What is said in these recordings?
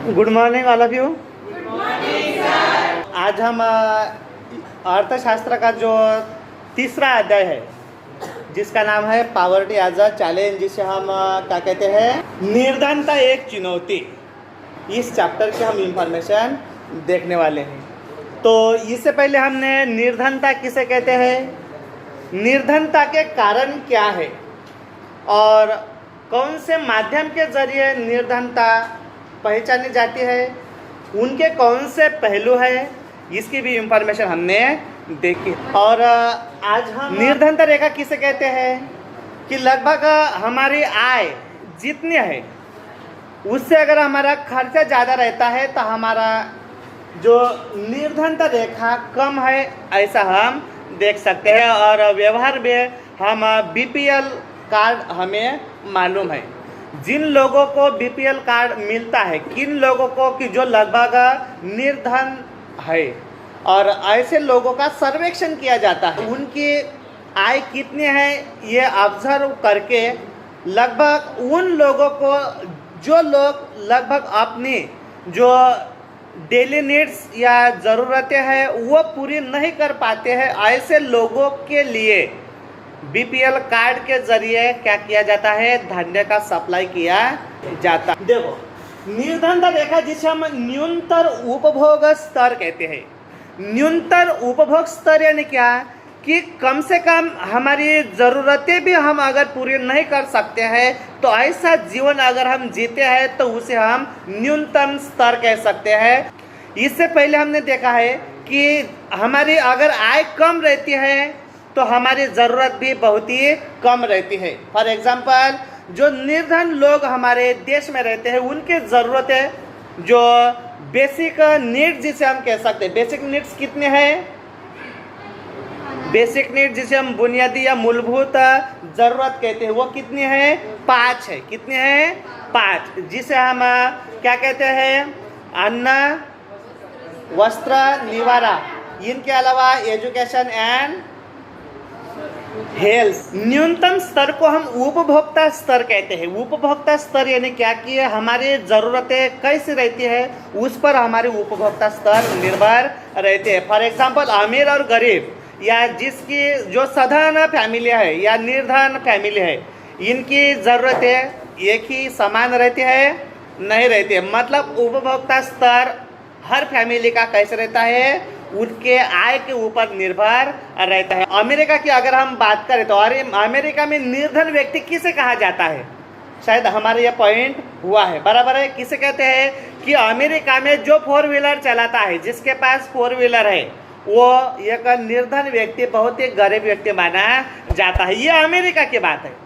Good morning all of you. आज हम अर्थशास्त्र का जो तीसरा अध्याय है जिसका नाम है पॉवर्टी एज अ चैलेंज, जिसे हम क्या कहते हैं, निर्धनता एक चुनौती। इस चैप्टर की हम इंफॉर्मेशन देखने वाले हैं। तो इससे पहले हमने निर्धनता किसे कहते हैं, निर्धनता के कारण क्या है और कौन से माध्यम के जरिए निर्धनता पहचानी जाती है, उनके कौन से पहलू है, इसकी भी इंफॉर्मेशन हमने देखी। और आज हम निर्धनता रेखा किसे कहते हैं कि लगभग हमारी आय जितनी है उससे अगर हमारा खर्चा ज़्यादा रहता है तो हमारा जो निर्धनता रेखा कम है, ऐसा हम देख सकते हैं। और व्यवहार में हम बीपीएल कार्ड हमें मालूम है। जिन लोगों को बीपीएल कार्ड मिलता है, किन लोगों को कि जो लगभग निर्धन है, और ऐसे लोगों का सर्वेक्षण किया जाता है। उनकी आय कितनी है ये ऑब्जर्व करके लगभग उन लोगों को, जो लोग लगभग अपनी जो डेली नीड्स या ज़रूरतें हैं वो पूरी नहीं कर पाते हैं, ऐसे लोगों के लिए बीपीएल कार्ड के जरिए क्या किया जाता है, धान्य का सप्लाई किया जाता है। देखो, निर्धनता रेखा जिसे हम न्यूनतम उपभोग स्तर कहते हैं। न्यूनतम उपभोग स्तर यानी क्या कि कम से कम हमारी ज़रूरतें भी हम अगर पूरी नहीं कर सकते हैं तो ऐसा जीवन अगर हम जीते हैं तो उसे हम न्यूनतम स्तर कह सकते हैं। इससे पहले हमने देखा है कि हमारी अगर आय कम रहती है तो हमारी ज़रूरत भी बहुत ही कम रहती है। फॉर एग्जांपल, जो निर्धन लोग हमारे देश में रहते हैं उनकी ज़रूरतें जो बेसिक नीड्स जिसे हम कह सकते हैं, बेसिक नीड्स कितने हैं, बेसिक नीड जिसे हम बुनियादी या मूलभूत ज़रूरत कहते हैं वो कितनी है, 5 है। कितने हैं, 5, जिसे हम क्या कहते हैं, अन्न, वस्त्र, निवारा, इनके अलावा एजुकेशन एंड हेल्थ। न्यूनतम स्तर को हम उपभोक्ता स्तर कहते हैं। उपभोक्ता स्तर यानी क्या कि हमारी ज़रूरतें कैसी रहती है उस पर हमारे उपभोक्ता स्तर निर्भर रहते हैं। फॉर एग्जांपल, अमीर और गरीब या जिसकी जो साधारण फैमिली है या निर्धन फैमिली है, इनकी ज़रूरतें एक ही समान रहती है, नहीं रहती है। मतलब उपभोक्ता स्तर हर फैमिली का कैसे रहता है, उनके आय के ऊपर निर्भर रहता है। अमेरिका की अगर हम बात करें तो अमेरिका में निर्धन व्यक्ति किसे कहा जाता है, शायद हमारे ये पॉइंट हुआ है, बराबर है। किसे कहते हैं कि अमेरिका में जो 4 व्हीलर चलाता है, जिसके पास 4 व्हीलर है, वो एक निर्धन व्यक्ति, बहुत ही गरीब व्यक्ति माना जाता है। ये अमेरिका की बात है।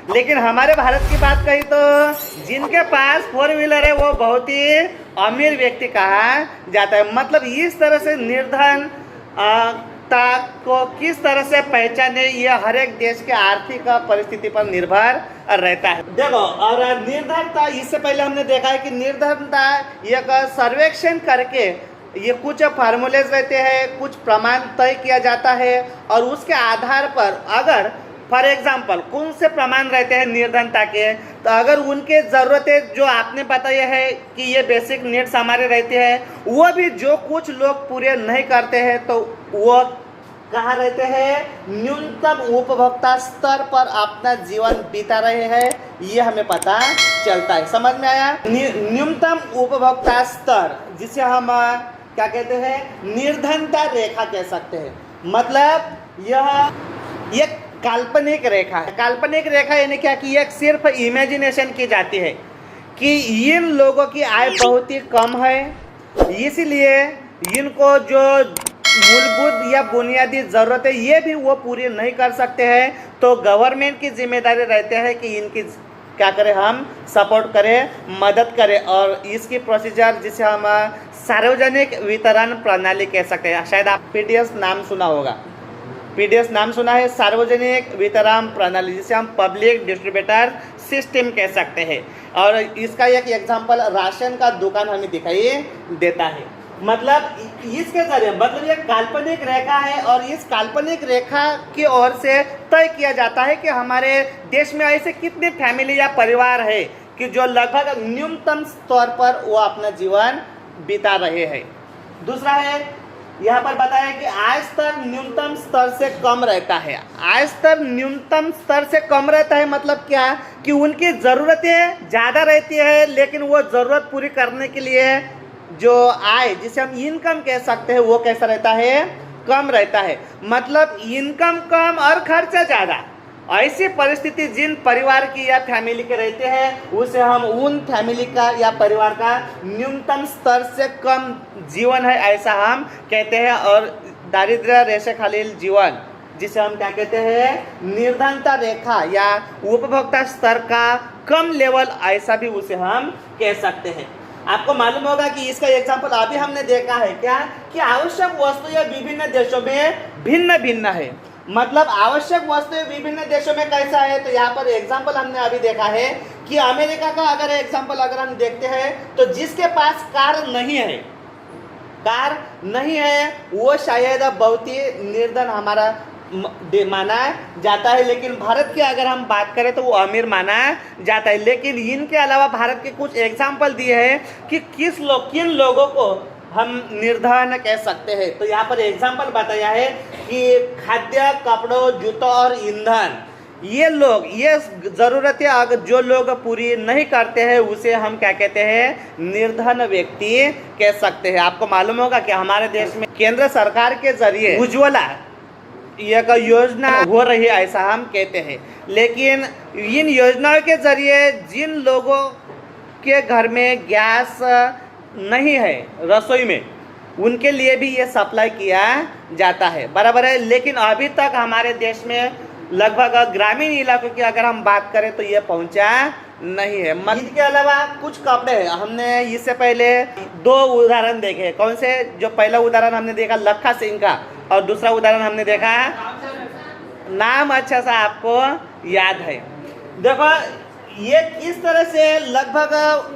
लेकिन हमारे भारत की बात कही तो जिनके पास 4 व्हीलर है वो बहुत ही अमीर व्यक्ति कहा जाता है। मतलब इस तरह से निर्धन को किस तरह से पहचाने, ये हर एक देश के आर्थिक परिस्थिति पर निर्भर रहता है। देखो, और निर्धनता, इससे पहले हमने देखा है कि निर्धनता एक सर्वेक्षण करके ये कुछ फार्मूलेज रहते हैं, कुछ प्रमाण तय किया जाता है और उसके आधार पर अगर फॉर एग्जाम्पल कौन से प्रमाण रहते हैं निर्धनता के, तो अगर उनके ज़रूरतें जो आपने बताया है कि ये बेसिक नीड्स हमारे रहते हैं, वो भी जो कुछ लोग पूरे नहीं करते हैं तो वो कहाँ रहते हैं, न्यूनतम उपभोक्ता स्तर पर अपना जीवन बिता रहे हैं, ये हमें पता चलता है। समझ में आया? न्यूनतम उपभोक्ता स्तर जिसे हम क्या कहते हैं, निर्धनता रेखा कह सकते हैं। मतलब यह एक काल्पनिक रेखा है। काल्पनिक रेखा यानी क्या कि एक सिर्फ इमेजिनेशन की जाती है कि इन लोगों की आय बहुत ही कम है, इसलिए इनको जो मूलभूत या बुनियादी ज़रूरतें ये भी वो पूरी नहीं कर सकते हैं, तो गवर्नमेंट की जिम्मेदारी रहते हैं कि इनकी क्या करें, हम सपोर्ट करें, मदद करें। और इसकी प्रोसीजर जिसे हम सार्वजनिक वितरण प्रणाली कह सकते हैं। शायद आप पीडीएस नाम सुना होगा, पीडीएस नाम सुना है, सार्वजनिक वितरण प्रणाली, जिसे हम पब्लिक डिस्ट्रीब्यूटर सिस्टम कह सकते हैं। और इसका एक एग्जांपल राशन का दुकान हमें दिखाई देता है। मतलब इसके जरिए, मतलब ये काल्पनिक रेखा है और इस काल्पनिक रेखा की ओर से तय किया जाता है कि हमारे देश में ऐसे कितने फैमिली या परिवार है कि जो लगभग न्यूनतम स्तर पर वो अपना जीवन बिता रहे हैं। दूसरा है, यहाँ पर बताया कि आय स्तर न्यूनतम स्तर से कम रहता है। आय स्तर न्यूनतम स्तर से कम रहता है मतलब क्या, कि उनकी ज़रूरतें ज़्यादा रहती है, लेकिन वो ज़रूरत पूरी करने के लिए जो आय, जिसे हम इनकम कह सकते हैं, वो कैसा रहता है, कम रहता है। मतलब इनकम कम और खर्चा ज़्यादा। ऐसी परिस्थिति जिन परिवार की या फैमिली के रहते हैं, उसे हम उन फैमिली का या परिवार का न्यूनतम स्तर से कम जीवन है ऐसा हम कहते हैं। और दारिद्र्य रेखा खालील जीवन, जिसे हम क्या कहते हैं, निर्धनता रेखा या उपभोक्ता स्तर का कम लेवल, ऐसा भी उसे हम कह सकते हैं। आपको मालूम होगा कि इसका एग्जाम्पल अभी हमने देखा है क्या, कि आवश्यक वस्तुएं विभिन्न देशों में भिन्न भिन्न है। मतलब आवश्यक वस्तुएं विभिन्न देशों में कैसा है, तो यहाँ पर एग्जाम्पल हमने अभी देखा है कि अमेरिका का अगर एग्जाम्पल अगर हम देखते हैं, तो जिसके पास कार नहीं है वो शायद बहुत ही निर्धन हमारा माना जाता है। लेकिन भारत की अगर हम बात करें तो वो अमीर माना जाता है। लेकिन इनके अलावा भारत के कुछ एग्जाम्पल दिए हैं कि किन लोगों को हम निर्धन कह सकते हैं। तो यहाँ पर एग्जाम्पल बताया है कि खाद्य, कपड़ों, जूतों और ईंधन, ये लोग, ये ज़रूरतें अगर जो लोग पूरी नहीं करते हैं, उसे हम क्या कहते हैं, निर्धन व्यक्ति कह सकते हैं। आपको मालूम होगा कि हमारे देश में केंद्र सरकार के जरिए उज्ज्वला एक योजना हो रही है ऐसा हम कहते हैं। लेकिन इन योजनाओं के जरिए जिन लोगों के घर में गैस नहीं है रसोई में, उनके लिए भी ये सप्लाई किया जाता है, बराबर है। लेकिन अभी तक हमारे देश में लगभग ग्रामीण इलाकों की अगर हम बात करें तो ये पहुंचा नहीं है। इसके अलावा कुछ कपड़े हैं, हमने इससे पहले 2 उदाहरण देखे। कौन से? जो पहला उदाहरण हमने देखा लखा सिंह का, और दूसरा उदाहरण हमने देखा, नाम अच्छा सा आपको याद है। देखो ये किस तरह से लगभग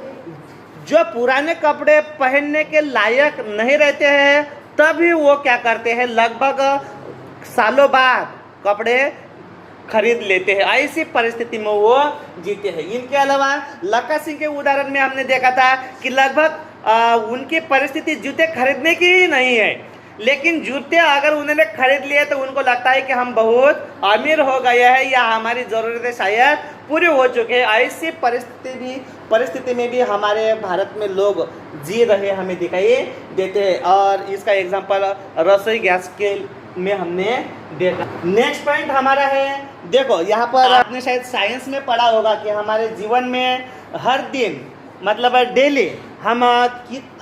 जो पुराने कपड़े पहनने के लायक नहीं रहते हैं, तभी वो क्या करते हैं, लगभग सालों बाद कपड़े खरीद लेते हैं। ऐसी परिस्थिति में वो जीते हैं। इनके अलावा लखा सिंह के उदाहरण में हमने देखा था कि लगभग उनकी परिस्थिति जूते खरीदने की ही नहीं है, लेकिन जूते अगर उन्होंने खरीद लिए तो उनको लगता है कि हम बहुत अमीर हो गए हैं या हमारी ज़रूरतें शायद पूरी हो चुके हैं। ऐसी परिस्थिति में भी हमारे भारत में लोग जी रहे हमें दिखाई देते हैं। और इसका एग्जांपल रसोई गैस के में हमने देखा। नेक्स्ट पॉइंट हमारा है, देखो यहाँ पर आपने शायद साइंस में पढ़ा होगा कि हमारे जीवन में हर दिन मतलब डेली हम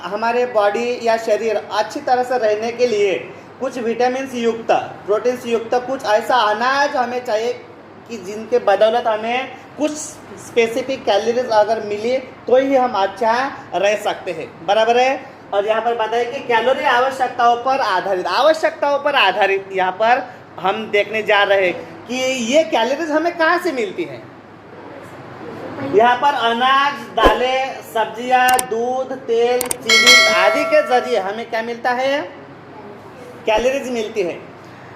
हमारे बॉडी या शरीर अच्छी तरह से रहने के लिए कुछ विटामिन युक्त, प्रोटीन युक्त कुछ ऐसा अनाज हमें चाहिए कि जिनके बदौलत हमें कुछ स्पेसिफिक कैलोरीज अगर मिले तो ही हम अच्छा रह सकते हैं, बराबर है। और यहाँ पर बताइए कि कैलोरी आवश्यकताओं पर आधारित यहाँ पर हम देखने जा रहे हैं कि ये कैलोरीज हमें कहाँ से मिलती है। यहाँ पर अनाज, दालें, सब्जियाँ, दूध, तेल, चीनी आदि के जरिए हमें क्या मिलता है, कैलोरीज मिलती है।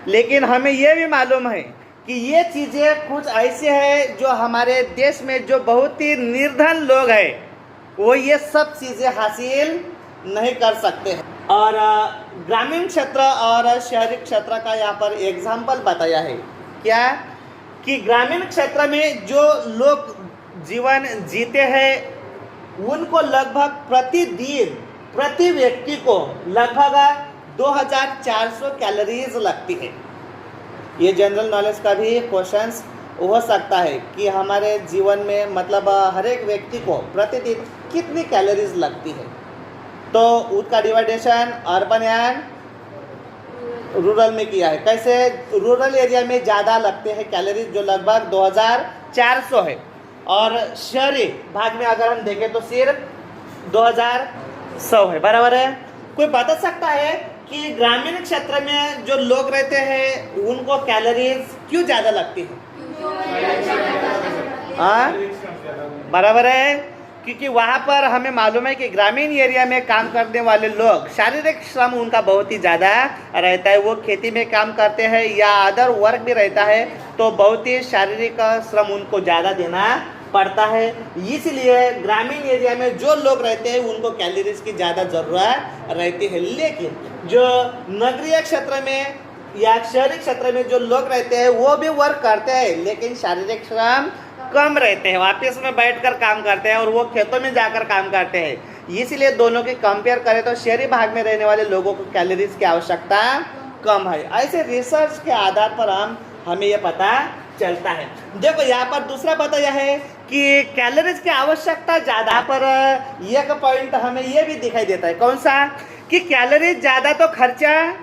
लेकिन हमें ये भी मालूम है कि ये चीज़ें कुछ ऐसे हैं जो हमारे देश में जो बहुत ही निर्धन लोग हैं वो ये सब चीज़ें हासिल नहीं कर सकते हैं। और ग्रामीण क्षेत्र और शहरी क्षेत्र का यहाँ पर एग्जाम्पल बताया है क्या, कि ग्रामीण क्षेत्र में जो लोग जीवन जीते हैं उनको लगभग प्रतिदिन प्रति व्यक्ति को लगभग 2400 कैलोरीज लगती है। ये जनरल नॉलेज का भी क्वेश्चंस हो सकता है कि हमारे जीवन में मतलब हर एक व्यक्ति को प्रतिदिन कितनी कैलोरीज लगती है। तो उसका डिवाइडेशन अर्बन एंड रूरल में किया है। कैसे? रूरल एरिया में ज़्यादा लगते हैं कैलोरीज जो लगभग 2400 है, और शहरी भाग में अगर हम देखें तो सिर्फ 2100 है, बराबर है। कोई बता सकता है कि ग्रामीण क्षेत्र में जो लोग रहते हैं उनको कैलोरीज क्यों ज़्यादा लगती है? हाँ, बराबर है, क्योंकि वहाँ पर हमें मालूम है कि ग्रामीण एरिया में काम करने वाले लोग शारीरिक श्रम उनका बहुत ही ज़्यादा रहता है। वो खेती में काम करते हैं या अदर वर्क भी रहता है, तो बहुत ही शारीरिक श्रम उनको ज़्यादा देना पड़ता है। इसलिए ग्रामीण एरिया में जो लोग रहते हैं उनको कैलोरीज की ज़्यादा ज़रूरत रहती है, लेकिन जो नगरीय क्षेत्र में या शहरी क्षेत्र में जो लोग रहते हैं वो भी वर्क करते हैं, लेकिन शारीरिक श्रम कम रहते हैं, ऑफिस में बैठकर काम करते हैं और वो खेतों में जाकर काम करते हैं। इसलिए दोनों की कंपेयर करें तो शहरी भाग में रहने वाले लोगों को कैलोरीज की आवश्यकता कम है। ऐसे रिसर्च के आधार पर हमें ये पता चलता है। देखो यहाँ पर दूसरा पता यह है कि कैलोरीज की आवश्यकता ज़्यादा पर एक पॉइंट हमें ये भी दिखाई देता है, कौन सा, कि कैलोरीज ज़्यादा तो खर्चा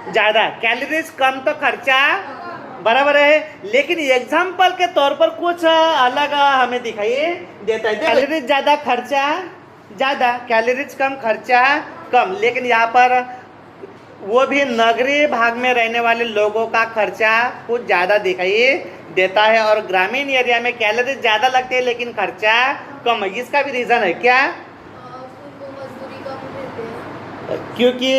ज़्यादा, कैलोरीज कम तो खर्चा बराबर है। लेकिन एग्जाम्पल के तौर पर कुछ अलग हमें दिखाई देता है। कैलोरीज ज़्यादा खर्चा ज़्यादा, कैलोरीज कम खर्चा कम, लेकिन यहाँ पर वो भी नगरीय भाग में रहने वाले लोगों का खर्चा कुछ ज़्यादा दिखाई देता है और ग्रामीण एरिया में कैलोरीज ज़्यादा लगती है लेकिन खर्चा कम है। इसका भी रीज़न है क्या, क्योंकि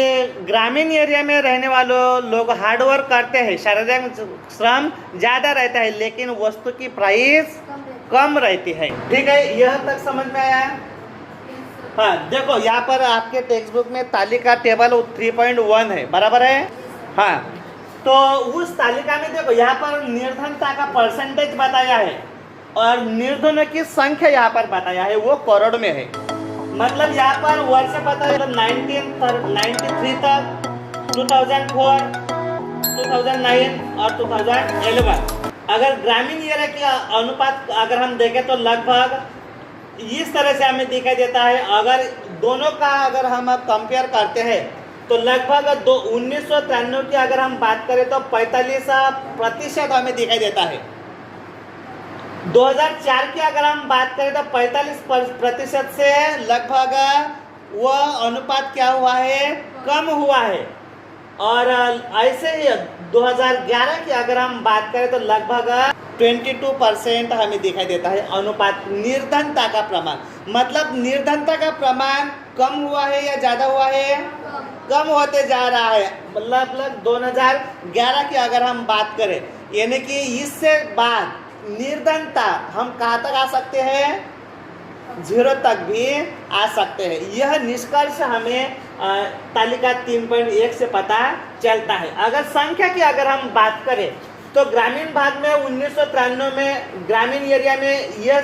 ग्रामीण एरिया में रहने वालों लोग हार्डवर्क करते हैं, शारीरिक श्रम ज़्यादा रहता है लेकिन वस्तु की प्राइस कम रहती है। ठीक है, यह तक समझ में आया। हाँ देखो यहाँ पर आपके टेक्स्ट बुक में तालिका टेबल 3.1 है, बराबर है। हाँ तो उस तालिका में देखो यहाँ पर निर्धनता का परसेंटेज बताया है और निर्धनों की संख्या यहाँ पर बताया है, वो करोड़ में है। मतलब यहाँ पर वर्ष पता है 1993 तक, 2004, 2009 और 2011। अगर ग्रामीण एरिया की अनुपात अगर हम देखें तो लगभग इस तरह से हमें दिखाई देता है। अगर दोनों का अगर हम अब कंपेयर करते हैं तो लगभग 1993 की अगर हम बात करें तो 45% हमें दिखाई देता है। 2004 की अगर हम बात करें तो 45% से लगभग वह अनुपात क्या हुआ है, कम हुआ है। और ऐसे ही 2011 की अगर हम बात करें तो लगभग 22% हमें दिखाई देता है अनुपात निर्धनता का प्रमाण। मतलब निर्धनता का प्रमाण कम हुआ है या ज़्यादा हुआ है, कम होते जा रहा है। मतलब 2011 की अगर हम बात करें यानी कि इससे बाद निर्धनता हम कहाँ तक आ सकते हैं, 0 तक भी आ सकते हैं। यह निष्कर्ष हमें तालिका 3.1 से पता चलता है। अगर संख्या की अगर हम बात करें तो ग्रामीण भाग में 1993 में ग्रामीण एरिया में यह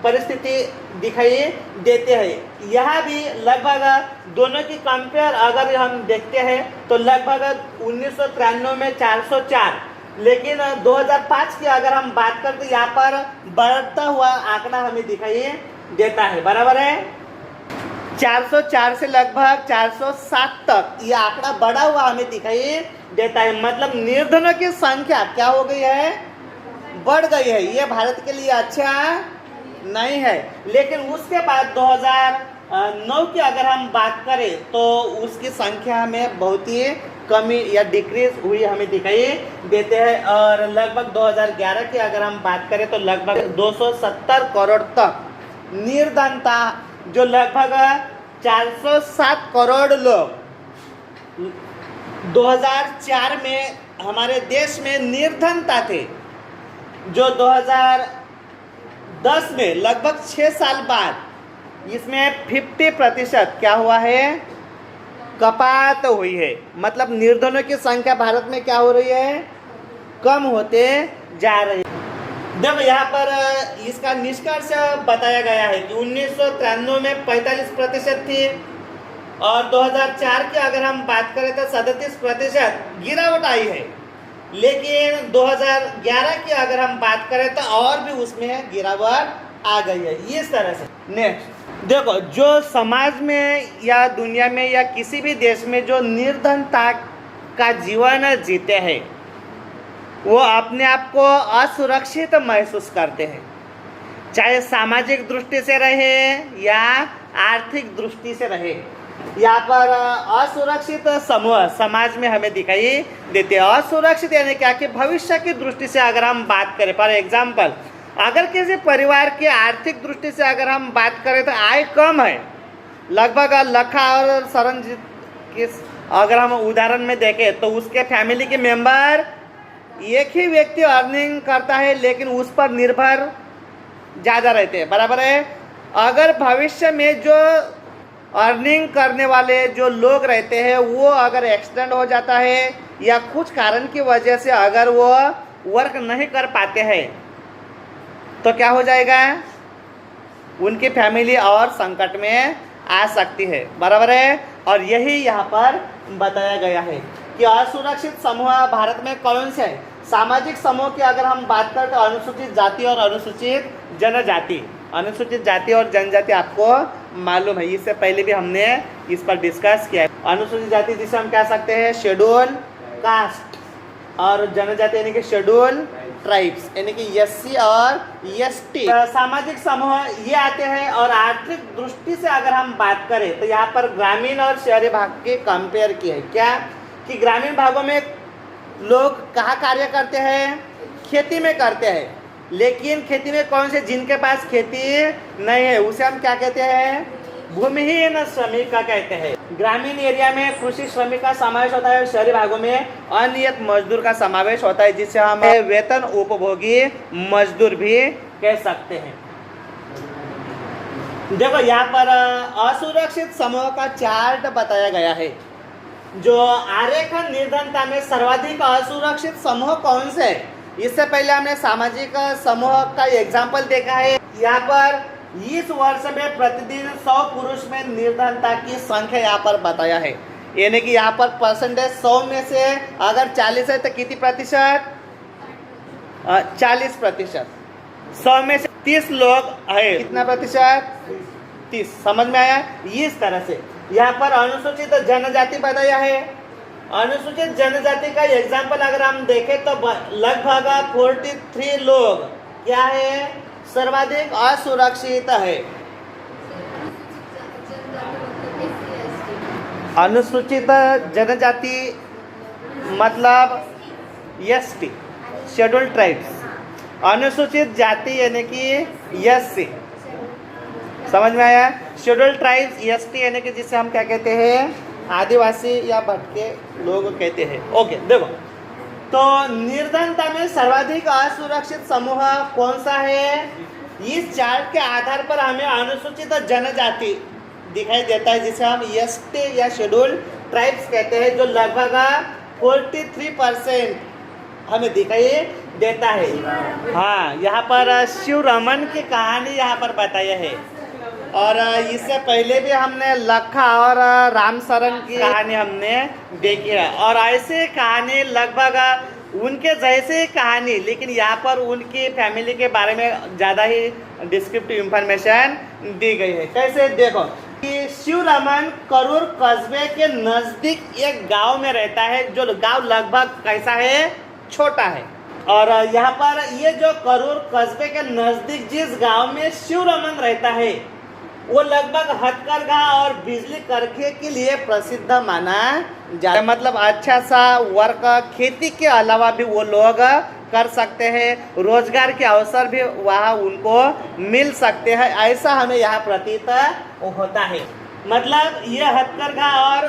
परिस्थिति दिखाई देते हैं। यहाँ भी लगभग दोनों की कंपेयर अगर हम देखते हैं तो लगभग 1993 में 404, लेकिन 2005 की अगर हम बात करते तो यहाँ पर बढ़ता हुआ आंकड़ा हमें दिखाई देता है, बराबर है। 404 से लगभग 407 तक यह आंकड़ा बढ़ा हुआ हमें दिखाई देता है। मतलब निर्धनों की संख्या क्या हो गई है, बढ़ गई है। ये भारत के लिए अच्छा नहीं है। लेकिन उसके बाद 2009 की अगर हम बात करें तो उसकी संख्या में बहुत ही कमी या डिक्रीज हुई हमें दिखाई देते हैं। और लगभग 2011 की अगर हम बात करें तो लगभग 270 करोड़ तक निर्धनता, जो लगभग 407 करोड़ लोग 2004 में हमारे देश में निर्धनता थे, जो 2010 में लगभग 6 साल बाद इसमें 50% क्या हुआ है, कपात हुई है। मतलब निर्धनों की संख्या भारत में क्या हो रही है, कम होते जा रही है। देखो यहाँ पर इसका निष्कर्ष बताया गया है कि 1993 में 45% थी और 2004 की अगर हम बात करें तो 37% गिरावट आई है। लेकिन 2011 की अगर हम बात करें तो और भी उसमें गिरावट आ गई है। इस तरह से नेक्स्ट देखो, जो समाज में या दुनिया में या किसी भी देश में जो निर्धनता का जीवन जीते हैं वो अपने आप को असुरक्षित महसूस करते हैं, चाहे सामाजिक दृष्टि से रहे या आर्थिक दृष्टि से रहे। यहाँ पर असुरक्षित समूह समाज में हमें दिखाई देते हैं। असुरक्षित यानी क्या कि भविष्य की दृष्टि से अगर हम बात करें, फॉर एग्जाम्पल अगर किसी परिवार की आर्थिक दृष्टि से अगर हम बात करें तो आय कम है, लगभग लखा और सरनजीत की अगर हम उदाहरण में देखें तो उसके फैमिली के मेंबर एक ही व्यक्ति अर्निंग करता है लेकिन उस पर निर्भर ज़्यादा रहते हैं, बराबर है। अगर भविष्य में जो अर्निंग करने वाले जो लोग रहते हैं वो अगर एक्सीडेंट हो जाता है या कुछ कारण की वजह से अगर वो वर्क नहीं कर पाते हैं तो क्या हो जाएगा, उनकी फैमिली और संकट में आ सकती है, बराबर है। और यही यहाँ पर बताया गया है कि असुरक्षित समूह भारत में कौन से है। सामाजिक समूह की अगर हम बात करें तो अनुसूचित जाति और अनुसूचित जनजाति। अनुसूचित जाति और जनजाति आपको मालूम है, इससे पहले भी हमने इस पर डिस्कस किया है। अनुसूचित जाति जिसे हम कह सकते हैं शेड्यूल कास्ट, और जनजाति यानी कि शेड्यूल ट्राइब्स यानी कि एससी और एसटी। सामाजिक समूह ये आते हैं। और आर्थिक दृष्टि से अगर हम बात करें तो यहाँ पर ग्रामीण और शहरी भाग के कंपेयर किया है। क्या कि ग्रामीण भागों में लोग कहाँ कार्य करते हैं, खेती में करते हैं, लेकिन खेती में कौन से, जिनके पास खेती नहीं है उसे हम क्या कहते हैं, भूमिहीन श्रमिक का कहते हैं। ग्रामीण एरिया में कृषि श्रमिक का समावेश होता है, शहरी भागों में अनियत मजदूर का समावेश होता है, जिसे हम वेतन उपभोगी मजदूर भी कह सकते हैं। देखो यहाँ पर असुरक्षित समूह का चार्ट बताया गया है। जो आरेख निर्धनता में सर्वाधिक असुरक्षित समूह कौन से है, इससे पहले हमने सामाजिक समूह का एग्जाम्पल देखा है। यहाँ पर इस वर्ष में प्रतिदिन 100 पुरुष में निर्धनता की संख्या यहाँ पर बताया है, यानी कि यहाँ पर परसेंटेज 100 में से अगर 40 है तो कितनी प्रतिशत, 40%। 100 में से 30 लोग है, कितना प्रतिशत, 30। समझ में आया। इस तरह से यहाँ पर अनुसूचित जनजाति बताया है। अनुसूचित जनजाति का एग्जाम्पल अगर हम देखें तो लगभग 43 लोग क्या है, सर्वाधिक असुरक्षित है। अनुसूचित जनजाति मतलब एसटी शेड्यूल ट्राइब्स, अनुसूचित जाति यानी कि एससी। समझ में आया। शेड्यूल ट्राइब्स एसटी यानी कि जिसे हम क्या कहते हैं, आदिवासी या भटके लोग कहते हैं। ओके देखो, तो निर्धनता में सर्वाधिक असुरक्षित समूह कौन सा है, इस चार्ट के आधार पर हमें अनुसूचित जनजाति दिखाई देता है, जिसे हम एसटी या शेड्यूल ट्राइब्स कहते हैं, जो लगभग 43% हमें दिखाई देता है। हाँ, यहाँ पर शिव रमन की कहानी यहाँ पर बताई है, और इससे पहले भी हमने लखा और राम सरन की कहानी हमने देखी है। और ऐसे कहानी लगभग उनके जैसे कहानी, लेकिन यहाँ पर उनकी फैमिली के बारे में ज़्यादा ही डिस्क्रिप्टिव इंफॉर्मेशन दी गई है। कैसे, देखो कि शिव रमन करूर कस्बे के नज़दीक एक गांव में रहता है, जो गांव लगभग कैसा है, छोटा है। और यहाँ पर ये जो करूर कस्बे के नज़दीक जिस गांव में शिव रमन रहता है वो लगभग हथकरघा और बिजली करखे के लिए प्रसिद्ध माना जाता है। मतलब अच्छा सा वर्क खेती के अलावा भी वो लोग कर सकते हैं, रोजगार के अवसर भी वहाँ उनको मिल सकते हैं, ऐसा हमें यहाँ प्रतीत होता है। मतलब ये हथकरघा और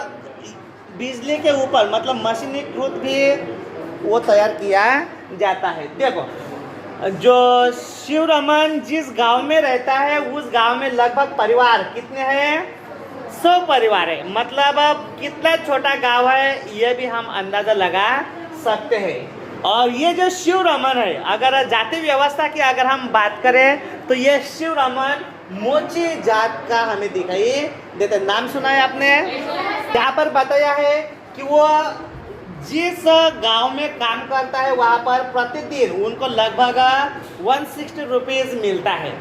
बिजली के ऊपर मतलब मशीनीकृत भी वो तैयार किया जाता है। देखो, जो शिव रमन जिस गांव में रहता है उस गांव में लगभग परिवार कितने हैं, 100 परिवार है। मतलब कितना छोटा गांव है ये भी हम अंदाजा लगा सकते हैं। और ये जो शिव रमन है, अगर जाति व्यवस्था की अगर हम बात करें तो ये शिव रमन मोची जात का हमें दिखाई देते। नाम सुना है आपने। यहाँ पर बताया है कि वो जिस गांव में काम करता है वहाँ पर प्रतिदिन उनको लगभग 160 रुपीज़ मिलता है।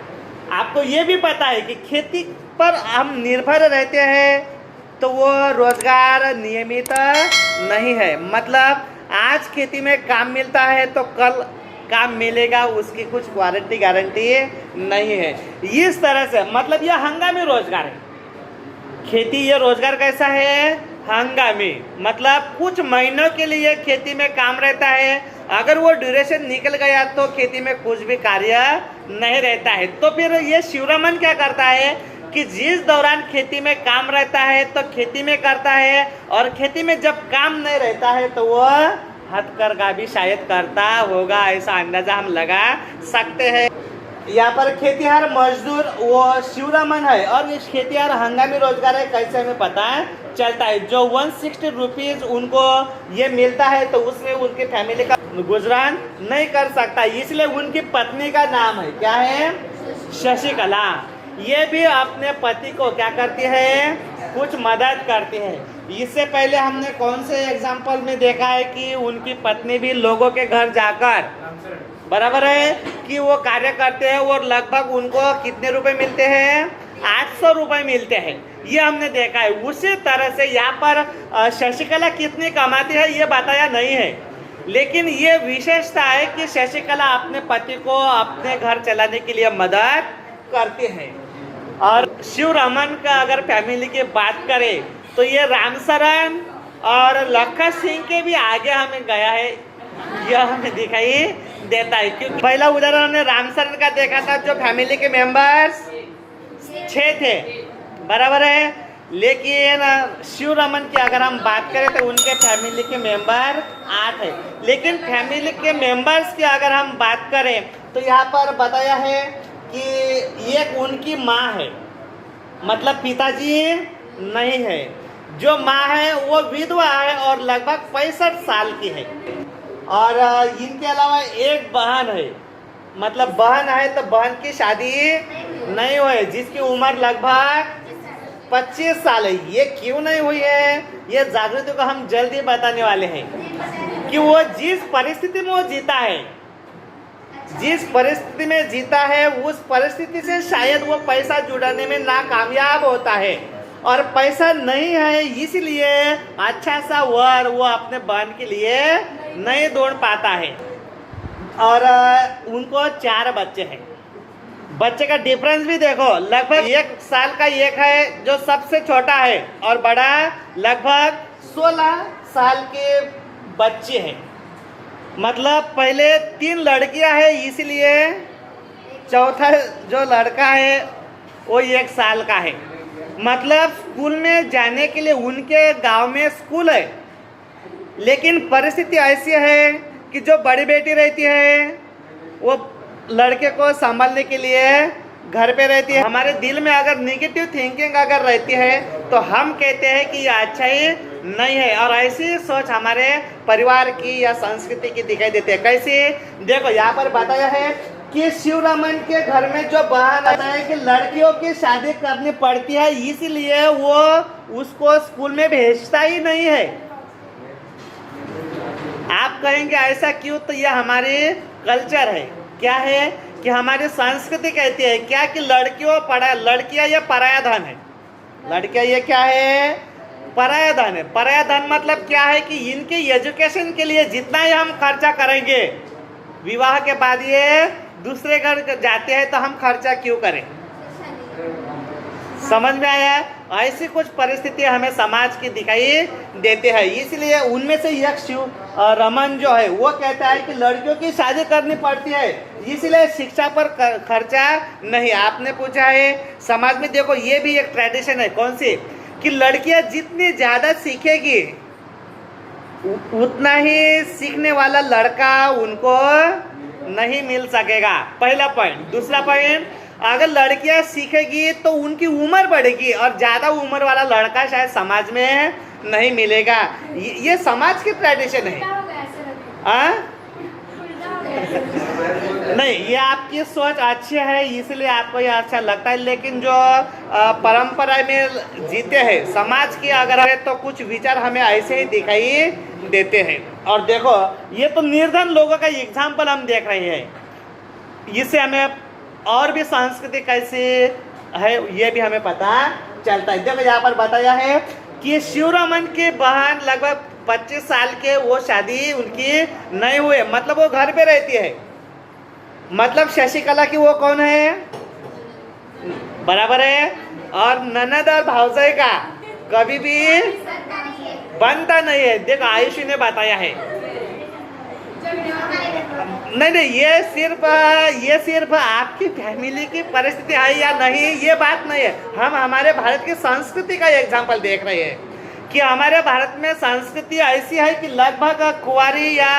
आपको ये भी पता है कि खेती पर हम निर्भर रहते हैं तो वो रोजगार नियमित नहीं है। मतलब आज खेती में काम मिलता है तो कल काम मिलेगा, उसकी कुछ वारंटी गारंटी नहीं है। इस तरह से मतलब यह हंगामी रोजगार है। खेती ये रोजगार कैसा है, हंगामी। मतलब कुछ महीनों के लिए खेती में काम रहता है, अगर वो ड्यूरेशन निकल गया तो खेती में कुछ भी कार्य नहीं रहता है। तो फिर ये शिव रमन क्या करता है कि जिस दौरान खेती में काम रहता है तो खेती में करता है, और खेती में जब काम नहीं रहता है तो वो हथकरघा भी शायद करता होगा, ऐसा अंदाजा हम लगा सकते हैं। यहाँ पर खेतिहार मजदूर वो शिवरमन है, और इस खेतिहार हंगामी रोजगार है, कैसे हमें पता है चलता है। जो 160 रुपीज़ उनको ये मिलता है, तो उसमें उनकी फैमिली का गुजरान नहीं कर सकता, इसलिए उनकी पत्नी का नाम है क्या है, शशिकला। ये भी अपने पति को क्या करती है, कुछ मदद करती है। इससे पहले हमने कौन से एग्जाम्पल में देखा है कि उनकी पत्नी भी लोगों के घर जाकर, बराबर है, कि वो कार्य करते हैं और लगभग उनको कितने रुपए मिलते हैं, 800 रुपए मिलते हैं, ये हमने देखा है। उसी तरह से यहाँ पर शशिकला कितनी कमाती है ये बताया नहीं है, लेकिन ये विशेषता है कि शशिकला अपने पति को अपने घर चलाने के लिए मदद करती है। और शिवरमन का अगर फैमिली की बात करें तो ये रामशरण और लखन सिंह के भी आगे हमें गया है, यह हमें दिखाई देता है। क्योंकि पहला उदाहरण हमने रामशरण का देखा था, जो फैमिली के मेंबर्स 6 थे, बराबर है। लेकिन शिवरमन की अगर हम बात करें तो उनके फैमिली के मेंबर 8 है। लेकिन फैमिली के मेंबर्स की अगर हम बात करें तो यहाँ पर बताया है कि एक उनकी माँ है, मतलब पिताजी नहीं है। जो माँ है वो विधवा है और लगभग 65 साल की है। और इनके अलावा एक बहन है, मतलब बहन है तो बहन की शादी नहीं हुई, जिसकी उम्र लगभग 25 साल है। ये क्यों नहीं हुई है, ये जागृति को हम जल्दी बताने वाले हैं कि वो जिस परिस्थिति में वो जीता है, जिस परिस्थिति में जीता है, उस परिस्थिति से शायद वो पैसा जुटाने में नाकामयाब होता है, और पैसा नहीं है इसलिए अच्छा सा वर वो अपने बहन के लिए नहीं ढूंढ पाता है। और उनको 4 बच्चे हैं। बच्चे का डिफरेंस भी देखो, लगभग 1 साल का एक है जो सबसे छोटा है, और बड़ा लगभग 16 साल के बच्चे हैं। मतलब पहले 3 लड़कियां हैं, इसलिए चौथा जो लड़का है वो 1 साल का है। मतलब स्कूल में जाने के लिए उनके गांव में स्कूल है, लेकिन परिस्थिति ऐसी है कि जो बड़ी बेटी रहती है वो लड़के को संभालने के लिए घर पे रहती है। हमारे दिल में अगर नेगेटिव थिंकिंग अगर रहती है तो हम कहते हैं कि यह अच्छा ही नहीं है, और ऐसी सोच हमारे परिवार की या संस्कृति की दिखाई देती है। कैसे, देखो यहाँ पर बताया है कि शिवरमन के घर में जो बहन है कि लड़कियों की शादी करनी पड़ती है, इसीलिए वो उसको स्कूल में भेजता ही नहीं है। आप कहेंगे ऐसा क्यों, तो यह हमारी कल्चर है, क्या है कि हमारी संस्कृति कहती है क्या कि लड़कियां ये पराया धन है। लड़कियां ये क्या है, पराया धन है। पराया धन मतलब क्या है कि इनके एजुकेशन के लिए जितना ही हम खर्चा करेंगे, विवाह के बाद ये दूसरे घर जाते हैं तो हम खर्चा क्यों करें। समझ में आया? ऐसी कुछ परिस्थिति हमें समाज की दिखाई देते हैं। इसलिए उनमें से एक शिवरमन जो है वो कहता है कि लड़कियों की शादी करनी पड़ती है, इसलिए शिक्षा पर खर्चा नहीं। आपने पूछा है समाज में, देखो ये भी एक ट्रेडिशन है, कौन सी, कि लड़कियां जितनी ज़्यादा सीखेगी उतना ही सीखने वाला लड़का उनको नहीं मिल सकेगा, पहला पॉइंट। दूसरा पॉइंट, अगर लड़कियां सीखेगी तो उनकी उम्र बढ़ेगी, और ज़्यादा उम्र वाला लड़का शायद समाज में नहीं मिलेगा। ये समाज की ट्रेडिशन है। नहीं, ये आपकी सोच अच्छी है इसलिए आपको ये अच्छा लगता है, लेकिन जो परंपरा में जीते हैं समाज की अगर है तो कुछ विचार हमें ऐसे ही दिखाई देते हैं। और देखो ये तो निर्धन लोगों का एग्जाम्पल हम देख रहे हैं, इससे हमें और भी संस्कृति कैसे है ये भी हमें पता चलता है। देखो यहाँ पर बताया है कि शिवरमन की बहन लगभग 25 साल के, वो शादी उनकी नहीं हुए, मतलब वो घर पे रहती है। मतलब शशिकला की वो कौन है, बराबर है। और ननद और भावजाई का कभी भी बनता नहीं है। देखो आयुषी ने बताया है, नहीं ये सिर्फ आपकी फैमिली की परिस्थिति है या नहीं ये बात नहीं है, हम हमारे भारत की संस्कृति का एग्जाम्पल देख रहे हैं कि हमारे भारत में संस्कृति ऐसी है कि लगभग कुंवारी या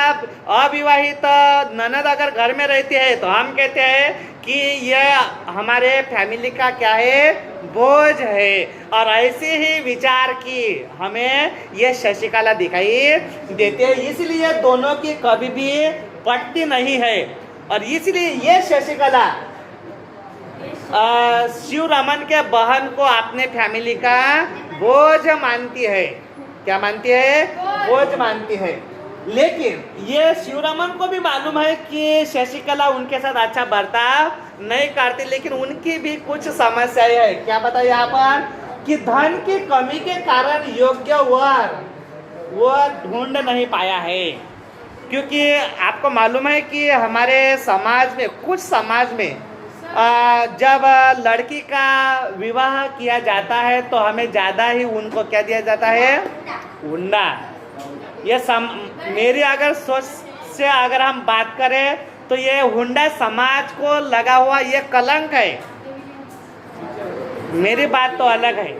अविवाहित ननद अगर घर में रहती है तो हम कहते हैं कि यह हमारे फैमिली का क्या है, बोझ है। और ऐसे ही विचार की हमें ये शशिकला दिखाई देती है, इसलिए दोनों की कभी भी पटती नहीं है। और इसलिए ये शशिकला शिव रमन के बहन को अपने फैमिली का बोझ मानती है। क्या मानती है? बोझ मानती है। लेकिन ये शिव रमन को भी मालूम है कि शशिकला उनके साथ अच्छा बर्ताव नहीं करती, लेकिन उनकी भी कुछ समस्याएं है। क्या पता यहाँ पर कि धन की कमी के कारण योग्य वर वो ढूंढ नहीं पाया है। क्योंकि आपको मालूम है कि हमारे समाज में, कुछ समाज में जब लड़की का विवाह किया जाता है तो हमें ज़्यादा ही उनको क्या दिया जाता है, हुंडा। ये मेरी अगर सोच से अगर हम बात करें तो ये हुंडा समाज को लगा हुआ ये कलंक है। मेरी बात तो अलग है।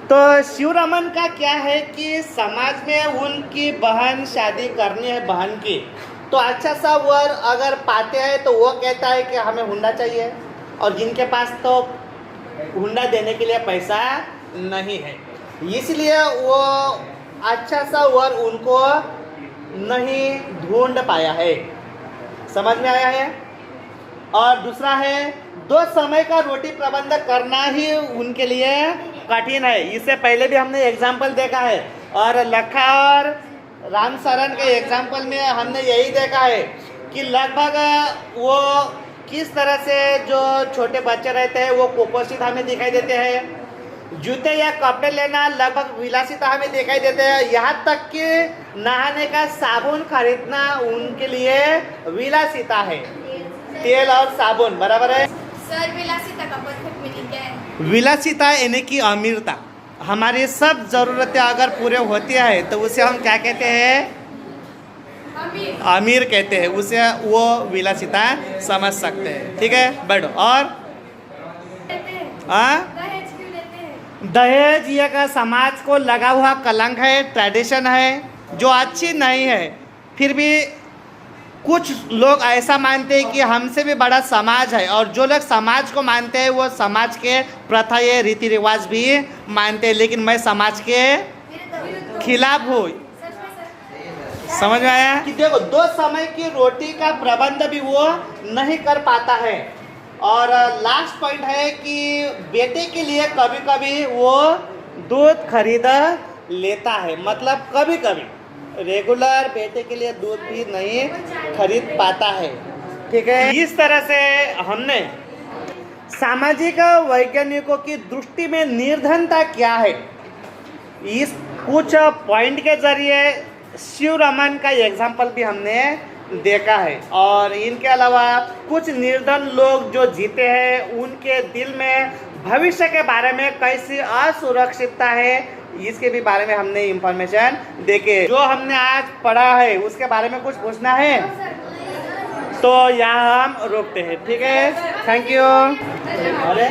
तो शिव रमन का क्या है कि समाज में उनकी बहन शादी करनी है, बहन की, तो अच्छा सा वर अगर पाते हैं तो वो कहता है कि हमें हुंडा चाहिए, और जिनके पास तो हुंडा देने के लिए पैसा नहीं है, इसलिए वो अच्छा सा वर उनको नहीं ढूंढ पाया है। समझ में आया है? और दूसरा है, दो समय का रोटी प्रबंध करना ही उनके लिए कठिन है। इससे पहले भी हमने एग्जाम्पल देखा है, और लखा और राम शरण के एग्जाम्पल में हमने यही देखा है कि लगभग वो किस तरह से जो छोटे बच्चे रहते हैं वो कुपोषित हमें दिखाई देते हैं। जूते या कपड़े लेना लगभग विलासिता हमें दिखाई देते हैं। यहाँ तक कि नहाने का साबुन खरीदना उनके लिए विलासिता है। तेल और साबुन, बराबर है सर। विलासिता का परफेक्ट मीनिंग क्या है? विलासिता यानी कि अमीरता। हमारी सब जरूरतें अगर पूरे होती है तो उसे हम क्या कहते हैं? अमीर कहते हैं। उसे वो विलासिता समझ सकते हैं। ठीक है, बैठो। और दहेज क्यों लेते हैं? दहेज ये का समाज को लगा हुआ कलंक है, ट्रेडिशन है जो अच्छी नहीं है। फिर भी कुछ लोग ऐसा मानते हैं कि हमसे भी बड़ा समाज है, और जो लोग समाज को मानते हैं वो समाज के प्रथा ये रीति रिवाज भी मानते हैं। लेकिन मैं समाज के खिलाफ हूँ। समझ में आया? कि देखो, दो समय की रोटी का प्रबंध भी वो नहीं कर पाता है। और लास्ट पॉइंट है कि बेटे के लिए कभी कभी वो दूध खरीद लेता है। मतलब कभी कभी, रेगुलर बेटे के लिए दूध भी नहीं खरीद पाता है। ठीक है, इस तरह से हमने सामाजिक वैज्ञानिकों की दृष्टि में निर्धनता क्या है, इस कुछ पॉइंट के जरिए शिव रमन का एग्जाम्पल भी हमने देखा है। और इनके अलावा कुछ निर्धन लोग जो जीते हैं उनके दिल में भविष्य के बारे में कैसी असुरक्षितता है, इसके भी बारे में हमने इंफॉर्मेशन देखे। जो हमने आज पढ़ा है उसके बारे में कुछ पूछना है तो यहाँ हम रोकते हैं। ठीक है, थैंक यू। अरे